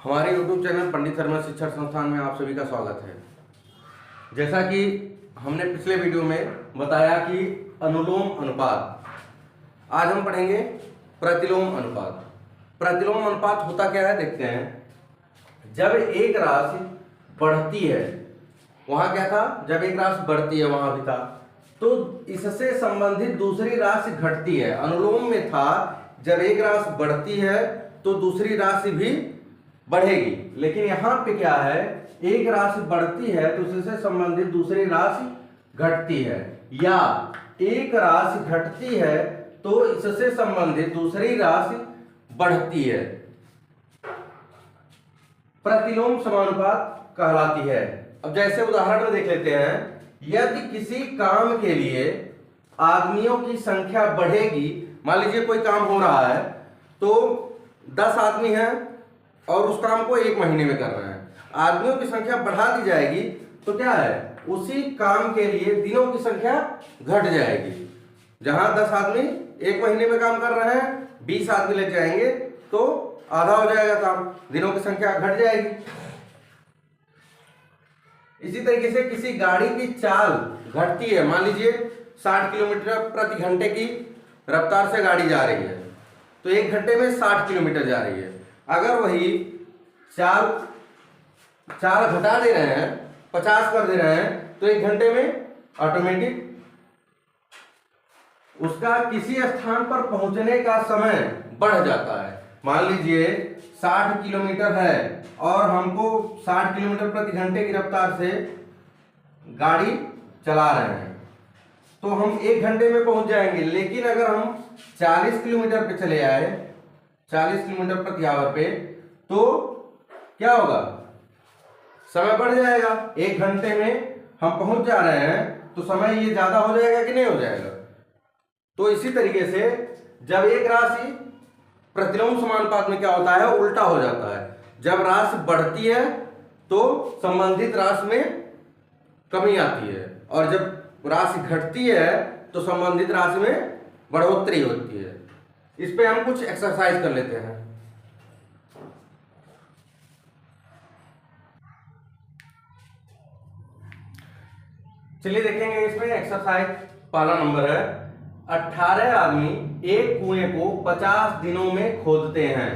हमारे YouTube channel Pandit Sharma शिक्षण संस्थान में आप सभी का स्वागत है। जैसा कि हमने पिछले वीडियो में बताया कि अनुलोम अनुपात, आज हम पढ़ेंगे प्रतिलोम अनुपात। प्रतिलोम अनुपात होता क्या है देखते हैं। जब एक राशि बढ़ती है, वहां क्या था, जब एक राशि बढ़ती है वहां भी था, तो इससे संबंधित दूसरी राशि घटती है। अनुलोम में था जब एक राशि बढ़ती है तो दूसरी राशि भी बढ़ेगी, लेकिन यहाँ पे क्या है, एक राशि बढ़ती है तो उससे संबंधित दूसरी राशि घटती है, या एक राशि घटती है तो इससे संबंधित दूसरी राशि बढ़ती है। प्रतिलोम समानुपात कहलाती है। अब जैसे उदाहरण में देख लेते हैं, यदि किसी काम के लिए आदमियों की संख्या बढ़ेगी, मान लीजिए कोई काम हो रहा है तो 10 आदमी हैं और उस काम को 1 महीने में कर रहे हैं, आदमियों की संख्या बढ़ा दी जाएगी तो क्या है, उसी काम के लिए दिनों की संख्या घट जाएगी। जहां 10 आदमी 1 महीने में काम कर रहे हैं, 20 आदमी लग जाएंगे तो आधा हो जाएगा काम, दिनों की संख्या घट जाएगी। इसी तरीके से किसी गाड़ी की चाल घटती है, मान लीजिए 60 किलोमीटर प्रति घंटे की रफ्तार से गाड़ी जा रही है, तो 1 घंटे में 60 किलोमीटर जा रही है। अगर वही चाल घटा दे रहे हैं, 50 कर दे रहे हैं, तो 1 घंटे में ऑटोमेटिक उसका किसी स्थान पर पहुंचने का समय बढ़ जाता है। मान लीजिए 60 किलोमीटर है और हमको 60 किलोमीटर प्रति घंटे की रफ्तार से गाड़ी चला रहे हैं, तो हम 1 घंटे में पहुंच जाएंगे। लेकिन अगर हम 40 किलोमीटर पे चले आए, 40 किलोमीटर प्रति आवर पे, तो क्या होगा, समय बढ़ जाएगा। 1 घंटे में हम पहुंच जा रहे हैं तो समय ये ज्यादा हो जाएगा कि नहीं हो जाएगा। तो इसी तरीके से जब एक राशि प्रतिलोम समानुपात में क्या होता है, उल्टा हो जाता है। जब राशि बढ़ती है तो संबंधित राशि में कमी आती है, और जब राशि घटती है तो संबंधित राशि में बढ़ोतरी होती है। इस पे हम कुछ एक्सरसाइज कर लेते हैं। चलिए देखेंगे, इसमें एक्सरसाइज पहला नंबर है, 18 आदमी एक कुएं को 50 दिनों में खोदते हैं,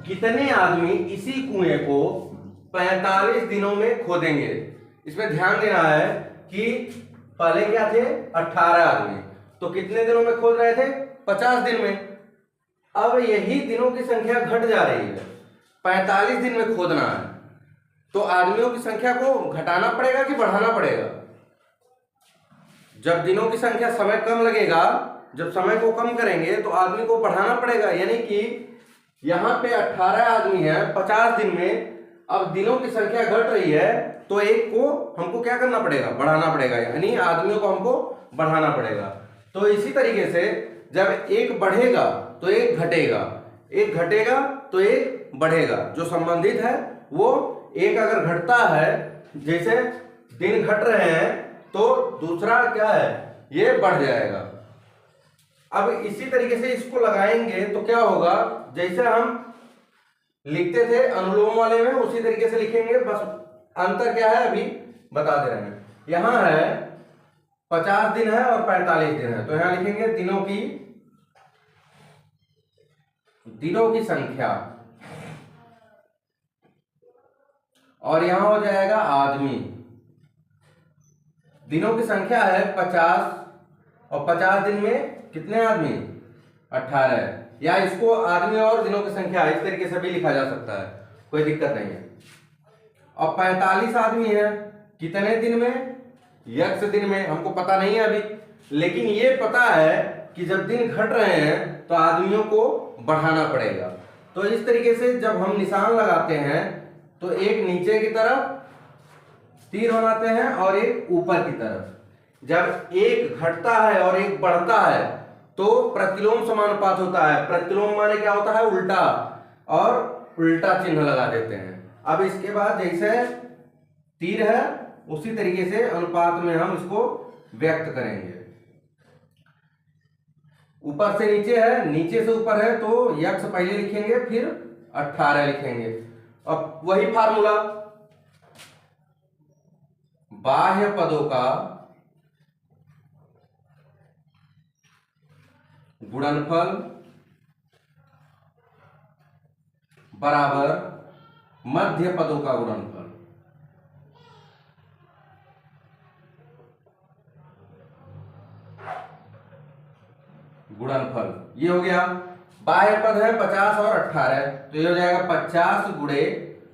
कितने आदमी इसी कुएं को 45 दिनों में खोदेंगे। इसमें ध्यान देना है कि पहले क्या थे, 18 आदमी, तो कितने दिनों में खोद रहे थे, 50 दिन में। अब यही दिनों की संख्या घट जा रही है, 45 दिन में खोदना है, तो आदमियों की संख्या को घटाना पड़ेगा कि बढ़ाना पड़ेगा। जब दिनों की संख्या, समय कम लगेगा, जब समय को कम करेंगे तो आदमी को बढ़ाना पड़ेगा। यानी कि यहाँ पे 18 आदमी है 50 दिन में, अब दिनों की संख्या घट रही है तो एक को हमको क्या करना पड़ेगा, बढ़ाना पड़ेगा, यानी आदमियों को हमको बढ़ाना पड़ेगा। तो इसी तरीके से जब एक बढ़ेगा तो एक घटेगा, एक घटेगा तो एक बढ़ेगा। जो संबंधित है वो एक अगर घटता है, जैसे दिन घट रहे हैं, तो दूसरा क्या है, ये बढ़ जाएगा। अब इसी तरीके से इसको लगाएंगे तो क्या होगा, जैसे हम लिखते थे अनुलोम वाले में, उसी तरीके से लिखेंगे, बस अंतर क्या है अभी बता दे रहे हैं। यहां है 50 दिन है और 45 दिन है, तो यहां लिखेंगे दिनों की संख्या, और यहां हो जाएगा आदमी। दिनों की संख्या है 50 और 50 दिन में कितने आदमी, 18, या इसको आदमी और दिनों की संख्या इस तरीके से भी लिखा जा सकता है, कोई दिक्कत नहीं है। और 45 आदमी है कितने दिन में, यक्ष दिन में, हमको पता नहीं है अभी, लेकिन ये पता है कि जब दिन घट रहे हैं तो आदमियों को बढ़ाना पड़ेगा। तो इस तरीके से जब हम निशान लगाते हैं तो एक नीचे की तरफ तीर बनाते हैं और एक ऊपर की तरफ। जब एक घटता है और एक बढ़ता है तो प्रतिलोम समानुपात होता है। प्रतिलोम माने क्या होता है, उल्टा, और उल्टा चिन्ह लगा देते हैं। अब इसके बाद जैसे तीर है उसी तरीके से अनुपात में हम इसको व्यक्त करेंगे। ऊपर से नीचे है, नीचे से ऊपर है, तो यक्ष पहले लिखेंगे फिर 18 लिखेंगे, अब वही फार्मूला, बाह्य पदों का गुणनफल बराबर मध्य पदों का गुणनफल। ये हो गया। बाह्य पद है 50 और 18, तो ये हो जाएगा 50 गुणे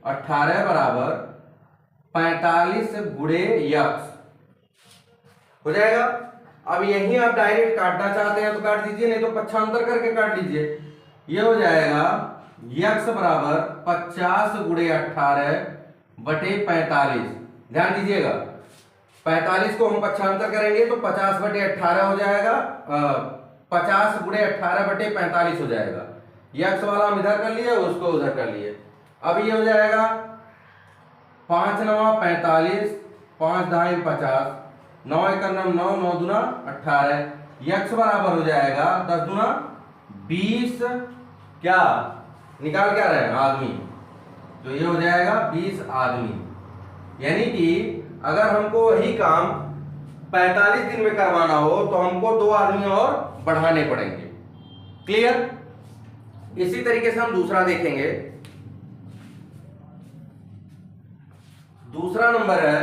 18 बराबर 45 गुणे यक्स हो जाएगा। अब यही आप डायरेक्ट काटना चाहते हैं तो काट दीजिए, नहीं तो पक्षांतर करके काट लीजिए। ये हो जाएगा यक्स बराबर 50 गुणे 18 बटे 45। ध्यान दीजिएगा 45 को हम पक्षांतर करेंगे तो 50 बटे 18 हो जाएगा, 50 गुणे 18 बटे 45 हो जाएगा। यक्स वाला हम इधर कर लिए, उसको उधर कर लिए। अब ये हो जाएगा 5 9 45, 5 ढाई 50, 9 1 9, 9 दूना 18। यक्स बराबर हो जाएगा 10 दूना 20, क्या निकाल क्या रहे हैं आदमी, तो ये हो जाएगा 20 आदमी। यानी कि अगर हमको वही काम 45 दिन में करवाना हो तो हमको 2 आदमी और बढ़ाने पड़ेंगे। क्लियर? इसी तरीके से हम दूसरा देखेंगे। दूसरा नंबर है,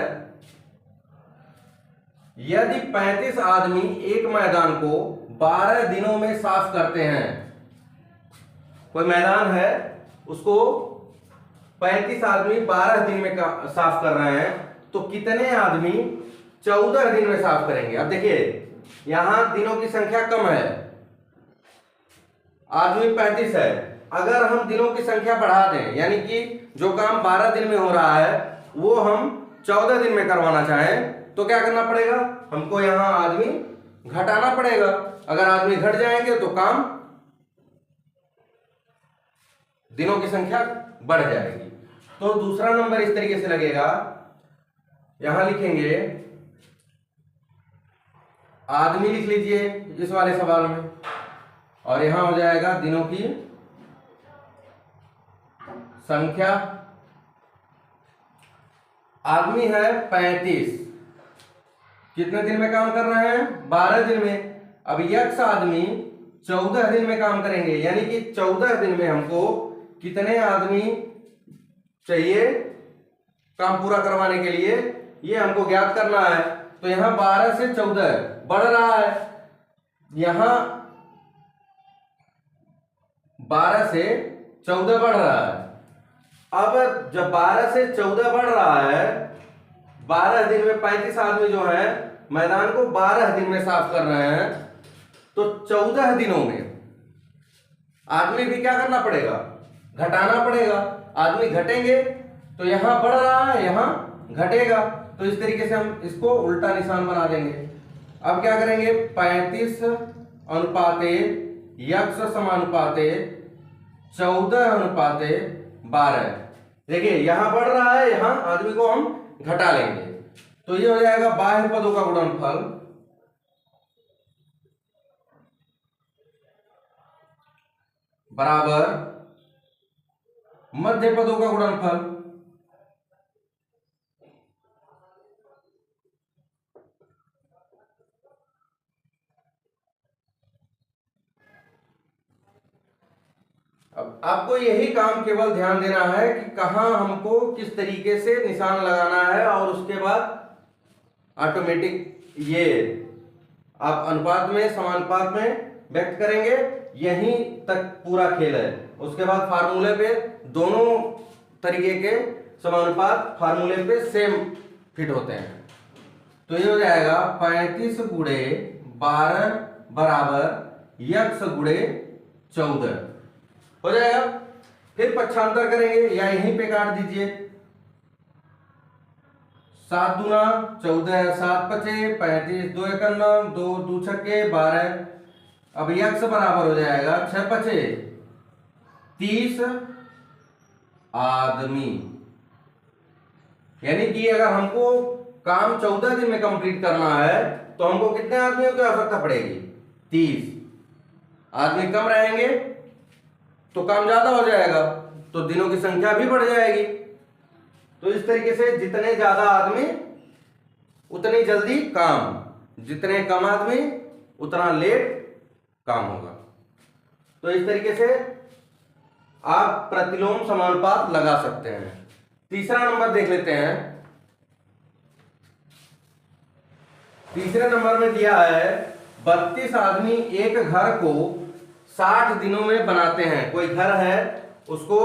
यदि 35 आदमी एक मैदान को 12 दिनों में साफ करते हैं। कोई मैदान है उसको 35 आदमी 12 दिन में साफ कर रहे हैं, तो कितने आदमी 14 दिन में साफ करेंगे? अब देखिए यहां दिनों की संख्या कम है, आदमी 35 है। अगर हम दिनों की संख्या बढ़ा दें, यानी कि जो काम 12 दिन में हो रहा है वो हम 14 दिन में करवाना चाहें, तो क्या करना पड़ेगा? हमको यहां आदमी घटाना पड़ेगा। अगर आदमी घट जाएंगे तो काम दिनों की संख्या बढ़ जाएगी। तो दूसरा नंबर इस तरीके से लगेगा, यहां लिखेंगे आदमी लिख लीजिए इस वाले सवाल में, और यहां हो जाएगा दिनों की संख्या। आदमी है 35, कितने दिन में काम कर रहे हैं? 12 दिन में। अब यक्स आदमी 14 दिन में काम करेंगे, यानी कि 14 दिन में हमको कितने आदमी चाहिए काम पूरा करवाने के लिए, ये हमको ज्ञात करना है। तो यहां 12 से 14 बढ़ रहा है, यहां 12 से 14 बढ़ रहा है। अब जब 12 से 14 बढ़ रहा है, 12 दिन में 35 आदमी जो है मैदान को 12 दिन में साफ कर रहे हैं, तो 14 दिनों में आदमी भी क्या करना पड़ेगा? घटाना पड़ेगा। आदमी घटेंगे तो यहां बढ़ रहा है, यहां घटेगा। तो इस तरीके से हम इसको उल्टा निशान बना देंगे। अब क्या करेंगे? 35 अनुपाते यक्स समानुपाते 14 अनुपाते 12। देखिए यहां बढ़ रहा है, यहां आदमी को हम घटा लेंगे, तो ये हो जाएगा बाह्य पदों का गुणनफल बराबर मध्य पदों का गुणनफल। अब आपको यही काम केवल ध्यान देना है कि कहां हमको किस तरीके से निशान लगाना है, और उसके बाद ऑटोमेटिक ये आप अनुपात में समानुपात में व्यक्त करेंगे। यहीं तक पूरा खेल है। उसके बाद फार्मूले पे दोनों तरीके के समानुपात फार्मूले पे सेम फिट होते हैं। तो ये हो जाएगा 35 गुणे 12 बराबर यक्स गुणे 14 हो जाएगा। फिर पक्षांतर करेंगे, या यहीं पे काट दीजिए। 7 दूना 14, 7 पचे 35, 2 1 9, 2 2 छक्के 12। अब यक्स बराबर हो जाएगा 6 पचे 30 आदमी। यानी कि अगर हमको काम 14 दिन में कंप्लीट करना है तो हमको कितने आदमियों की आवश्यकता पड़ेगी? 30 आदमी कम रहेंगे तो काम ज्यादा हो जाएगा। तो दिनों की संख्या भी बढ़ जाएगी। तो इस तरीके से जितने ज्यादा आदमी उतनी जल्दी काम, जितने कम आदमी उतना लेट काम होगा। तो इस तरीके से आप प्रतिलोम समानुपात लगा सकते हैं। तीसरा नंबर देख लेते हैं। तीसरे नंबर में दिया है 32 आदमी एक घर को 60 दिनों में बनाते हैं। कोई घर है, उसको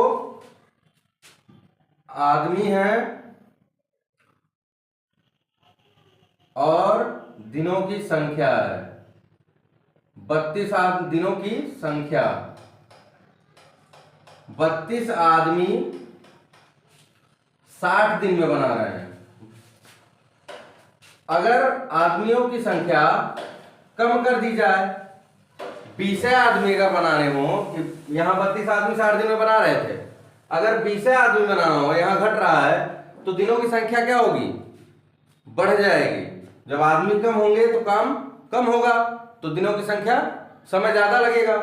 आदमी है और दिनों की संख्या है 32 दिनों की संख्या। 32 आदमी 60 दिन में बना रहे हैं। अगर आदमियों की संख्या कम कर दी जाए, 20 आदमी का बनाने हो कि यहाँ 32 आदमी 60 दिन में बना रहे थे, अगर 20 आदमी बनाना हो, यहाँ घट रहा है, तो दिनों की संख्या क्या होगी? बढ़ जाएगी। जब आदमी कम होंगे तो काम कम होगा, तो दिनों की संख्या, समय ज्यादा लगेगा।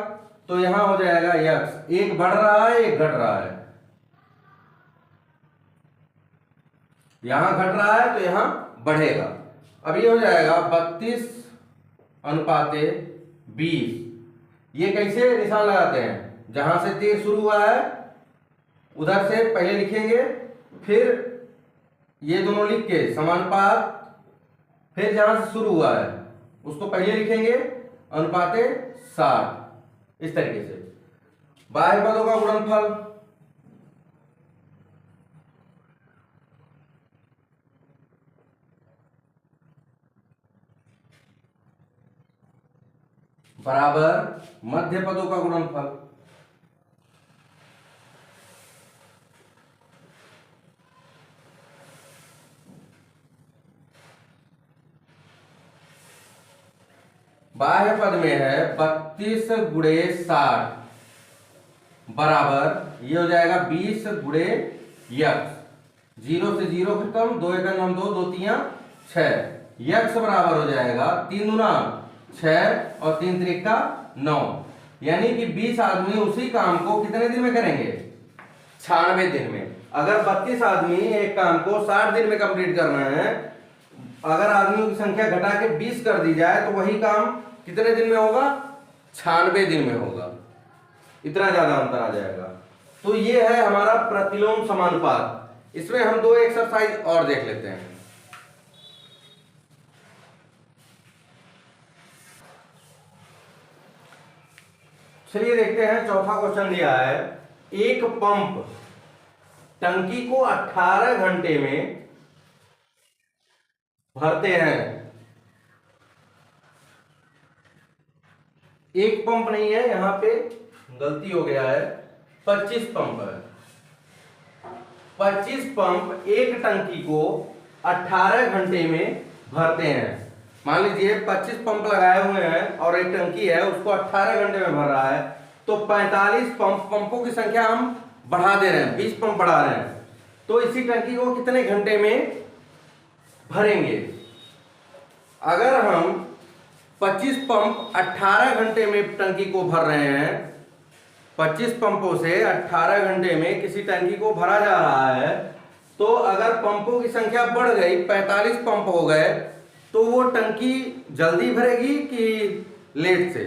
तो यहां हो जाएगा यक्स, एक बढ़ रहा है एक घट रहा है। यहां घट रहा है तो यहां बढ़ेगा। अब ये हो जाएगा 32 अनुपाते 20। ये कैसे निशान लगाते हैं? जहां से तीर शुरू हुआ है उधर से पहले लिखेंगे, फिर ये दोनों लिख के समानुपात, फिर जहां से शुरू हुआ है उसको पहले लिखेंगे अनुपाते 60। इस तरीके से बाह्य पदों का गुणनफल बराबर मध्य पदों का गुणनफल। बाह्य पद में है 32 गुणे 60 बराबर, ये हो जाएगा 20 गुणे यक्स। 0 से 0 खत्म, 2 एकम हम 2, 2 तियां 6। यक्स बराबर हो जाएगा 3 दूना 6 और 3 त्रिका 9। यानी कि 20 आदमी उसी काम को कितने दिन में करेंगे? 96 दिन में। अगर 32 आदमी एक काम को 60 दिन में कंप्लीट करना है, अगर आदमियों की संख्या घटा के 20 कर दी जाए तो वही काम कितने दिन में होगा? 96 दिन में होगा। इतना ज्यादा अंतर आ जाएगा। तो ये है हमारा प्रतिलोम समानुपात। इसमें हम 2 एक्सरसाइज और देख लेते हैं। चलिए देखते हैं। चौथा क्वेश्चन दिया है, एक पंप टंकी को 18 घंटे में भरते हैं। एक पंप नहीं है, यहां पे गलती हो गया है, 25 पंप है। 25 पंप एक टंकी को 18 घंटे में भरते हैं। मान लीजिए 25 पंप लगाए हुए हैं और एक टंकी है, उसको 18 घंटे में भर रहा है, तो 45 पंपों की संख्या हम बढ़ा दे रहे हैं, 20 पंप बढ़ा रहे हैं। तो इसी टंकी को कितने घंटे में भरेंगे? अगर हम 25 पंप 18 घंटे में टंकी को भर रहे हैं, 25 पंपों से 18 घंटे में किसी टंकी को भरा जा रहा है, तो अगर पंपों की संख्या बढ़ गई, 45 पंप हो गए, तो वो टंकी जल्दी भरेगी कि लेट से?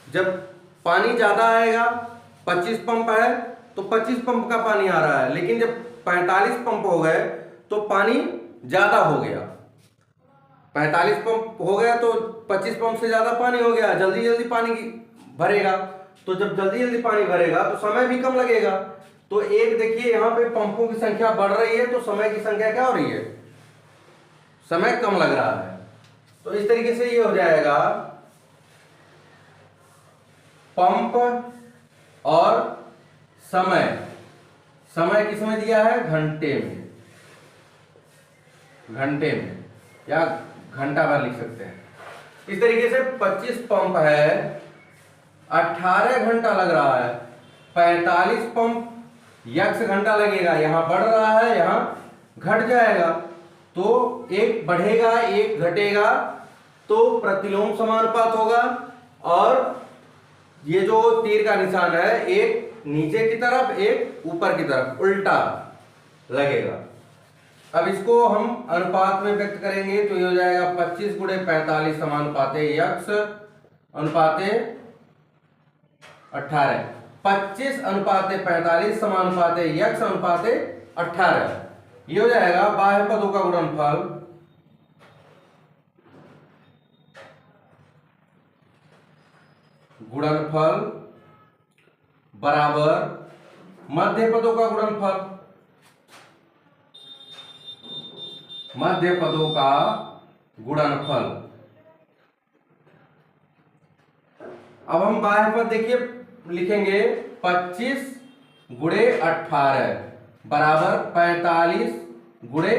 जब पानी ज्यादा आएगा, 25 पंप है तो 25 पंप का पानी आ रहा है, लेकिन जब 45 पंप हो गए तो पानी ज्यादा हो गया। 45 पंप हो गया तो 25 पंप से ज्यादा पानी हो गया, जल्दी जल्दी पानी भरेगा। तो जब जल्दी जल्दी पानी भरेगा तो समय भी कम लगेगा। तो एक देखिए यहां पे पंपों की संख्या बढ़ रही है तो समय की संख्या क्या हो रही है? समय कम लग रहा है। तो इस तरीके से ये हो जाएगा पंप और समय। समय किसमें दिया है? घंटे में। घंटे में या घंटा भर लिख सकते हैं। इस तरीके से 25 पंप है, 18 घंटा लग रहा है। 45 पंप यक्स घंटा लगेगा, यहां बढ़ रहा है, यहां घट जाएगा। तो एक बढ़ेगा एक घटेगा, तो प्रतिलोम समानुपात होगा। और ये जो तीर का निशान है, एक नीचे की तरफ, एक ऊपर की तरफ, उल्टा लगेगा। अब इसको हम अनुपात में व्यक्त करेंगे तो ये हो जाएगा 25 गुणे 45 समानुपाते x अनुपाते 18। 25 अनुपाते 45 समानुपाते x अनुपाते 18, ये हो जाएगा बाह्य पदों का गुणनफल बराबर मध्य पदों का गुणनफल, मध्य पदों का गुणनफल। अब हम बाह्य पद देखिए लिखेंगे 25 गुणे 18 बराबर 45 गुणे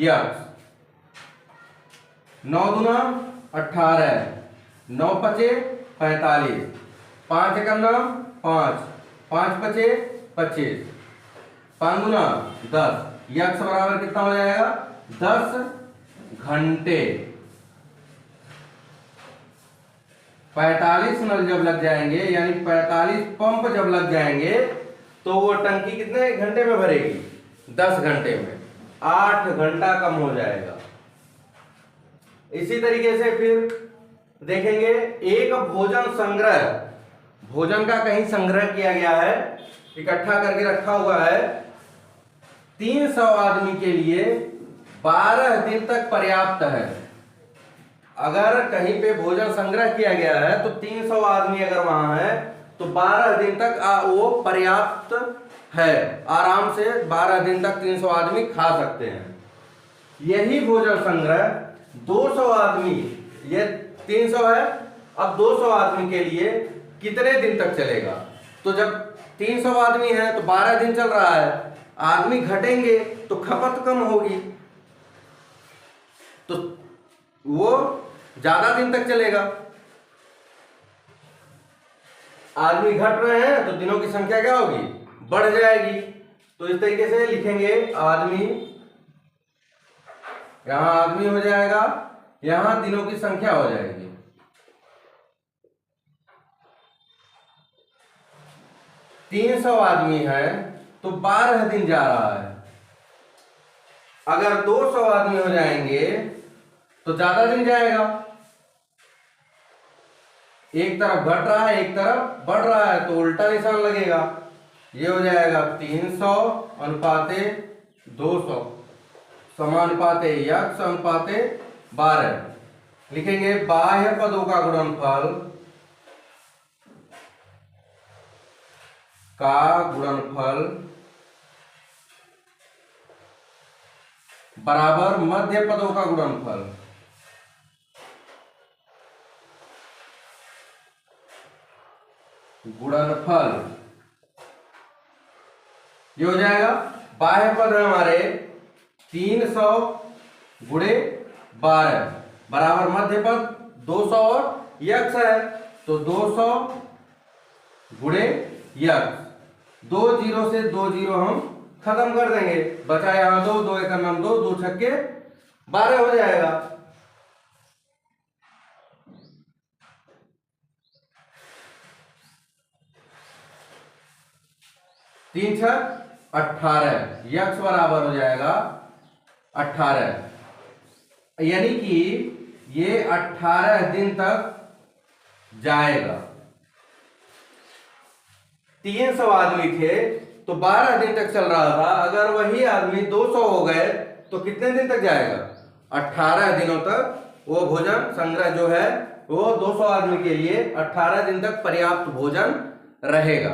x। 9 दूना 18, 9 पचे 45, 5 एकम 5, 5 पचे 25, 5 दूना 10, x बराबर कितना हो जाएगा 10 घंटे। 45 नल जब लग जाएंगे यानी 45 पंप जब लग जाएंगे तो वो टंकी कितने घंटे में भरेगी 10 घंटे में, 8 घंटा कम हो जाएगा। इसी तरीके से फिर देखेंगे एक भोजन संग्रह, भोजन का कहीं संग्रह किया गया है, इकट्ठा करके रखा हुआ है 300 आदमी के लिए 12 दिन तक पर्याप्त है। अगर कहीं पे भोजन संग्रह किया गया है तो 300 आदमी अगर वहां है तो 12 दिन तक वो पर्याप्त है, आराम से 12 दिन तक 300 आदमी खा सकते हैं। यही भोजन संग्रह 200 आदमी, ये 300 है, अब 200 आदमी के लिए कितने दिन तक चलेगा? तो जब 300 आदमी है तो 12 दिन चल रहा है, आदमी घटेंगे तो खपत कम होगी, तो वो ज्यादा दिन तक चलेगा। आदमी घट रहे हैं तो दिनों की संख्या क्या होगी, बढ़ जाएगी। तो इस तरीके से लिखेंगे आदमी, यहां आदमी हो जाएगा, यहां दिनों की संख्या हो जाएगी। तीन 300 आदमी है तो 12 दिन जा रहा है। अगर 200 आदमी हो जाएंगे तो ज्यादा दिन जाएगा। एक तरफ घट रहा है, एक तरफ बढ़ रहा है, तो उल्टा निशान लगेगा। ये हो जाएगा 300 अनुपाते 200 समानुपाते x अनुपाते 12। लिखेंगे बाह्य पदों का गुणनफल बराबर मध्य पदों का गुणनफल। ये हो जाएगा बाह्य पद है हमारे 300 गुणे 12 बराबर मध्य पद 200 और x है, तो 200 गुणे x। 2 जीरो से 2 जीरो हम खत्म कर देंगे, बचा यहां 2, 2 एकम 2, 2 छक्के 12 हो जाएगा। 3 छक 18, x बराबर हो जाएगा 18, यानी कि ये 18 दिन तक जाएगा। 300 आदमी थे तो 12 दिन तक चल रहा था, अगर वही आदमी 200 हो गए तो कितने दिन तक जाएगा? 18 दिनों तक वो भोजन संग्रह जो है वो 200 आदमी के लिए 18 दिन तक पर्याप्त भोजन रहेगा।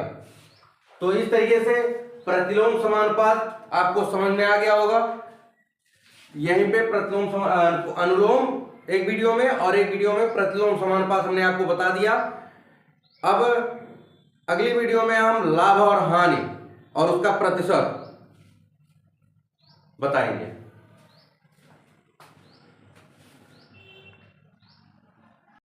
तो इस तरीके से प्रतिलोम समानुपात आपको समझ में आ गया होगा। यहीं पे प्रतिलोम अनुलोम एक वीडियो में और एक वीडियो में प्रतिलोम समानुपात हमने आपको बता दिया। अब अगली वीडियो में हम लाभ और हानि और उसका प्रतिशत बताएंगे।